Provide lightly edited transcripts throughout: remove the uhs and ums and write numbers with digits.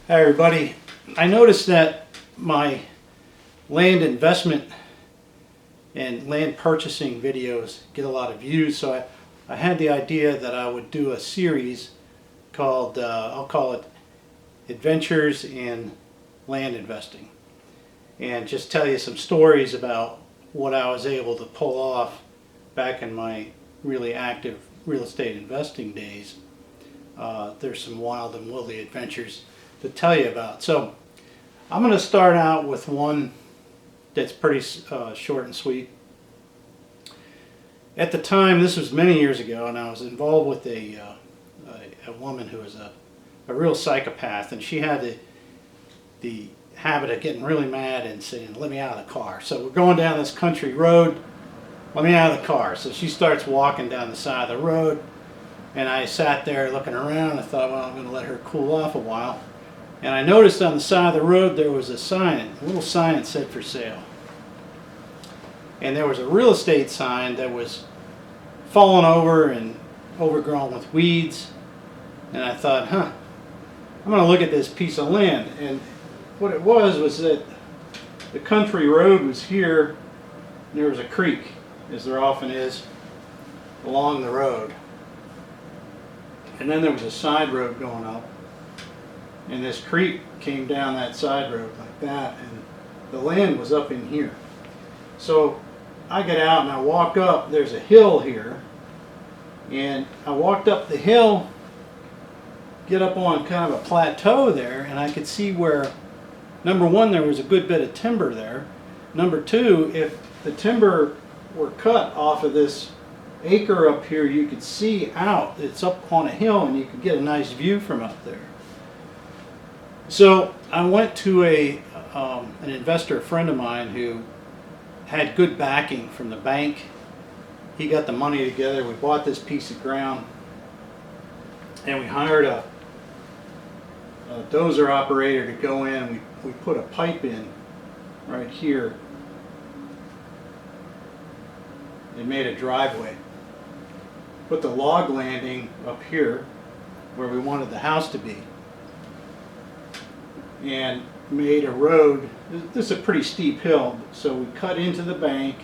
Hi everybody. I noticed that my land investment and land purchasing videos get a lot of views, so I had the idea that I would do a series called, I'll call it Adventures in Land Investing, and just tell you some stories about what I was able to pull off back in my really active real estate investing days. There's some wild and woolly adventures to tell you about. So I'm going to start out with one that's pretty short and sweet. At the time, this was many years ago, and I was involved with a woman who was a real psychopath, and she had the habit of getting really mad and saying, "Let me out of the car." So we're going down this country road, "Let me out of the car." So she starts walking down the side of the road, and I sat there looking around. I thought, well, I'm going to let her cool off a while. And I noticed on the side of the road there was a sign, a little sign that said "for sale." And there was a real estate sign that was fallen over and overgrown with weeds. And I thought, I'm going to look at this piece of land. And what it was that the country road was here, and there was a creek, as there often is, along the road. And then there was a side road going up. And this creek came down that side road like that, and the land was up in here. So I get out and I walk up. There's a hill here, and I walked up the hill, get up on kind of a plateau there, and I could see where, number one, there was a good bit of timber there. Number two, if the timber were cut off of this acre up here, you could see out. It's up on a hill, and you could get a nice view from up there. So I went to an investor friend of mine who had good backing from the bank. He got the money together. We bought this piece of ground, and we hired a dozer operator to go in. We put a pipe in right here. It made a driveway. Put the log landing up here where we wanted the house to be, and made a road. This is a pretty steep hill, so we cut into the bank,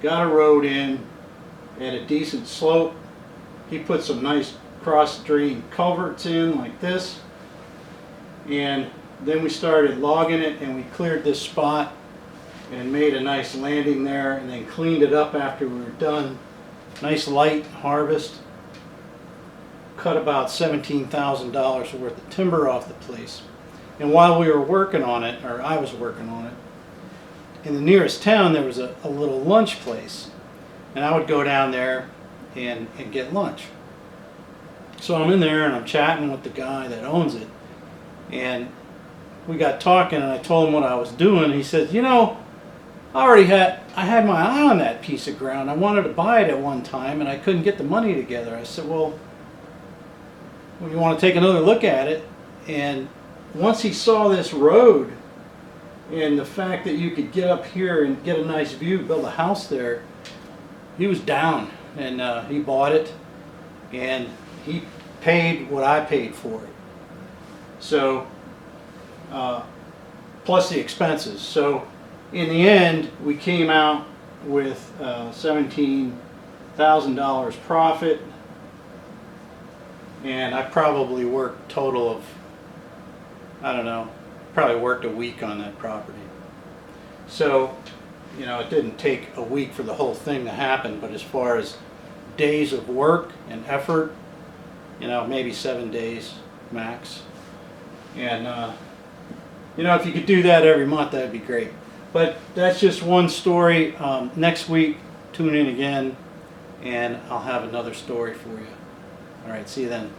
got a road in at a decent slope. He put some nice cross-drain culverts in like this, and then we started logging it, and we cleared this spot and made a nice landing there, and then cleaned it up after we were done. Nice light harvest. Cut about $17,000 worth of timber off the place. And while we were working on it, or I was working on it, in the nearest town there was a little lunch place. And I would go down there and get lunch. So I'm in there and I'm chatting with the guy that owns it. And we got talking, and I told him what I was doing. He said, "You know, I had my eye on that piece of ground. I wanted to buy it at one time, and I couldn't get the money together." I said, well, you want to take another look at it? And once he saw this road and the fact that you could get up here and get a nice view, build a house there, he was down, and he bought it, and he paid what I paid for it. So, plus the expenses. So in the end, we came out with $17,000 profit, and I probably worked total of, I don't know, probably worked a week on that property. So, you know, it didn't take a week for the whole thing to happen, but as far as days of work and effort, you know, maybe 7 days max. And, you know, if you could do that every month, that'd be great. But that's just one story. Next week, tune in again, and I'll have another story for you. All right, see you then.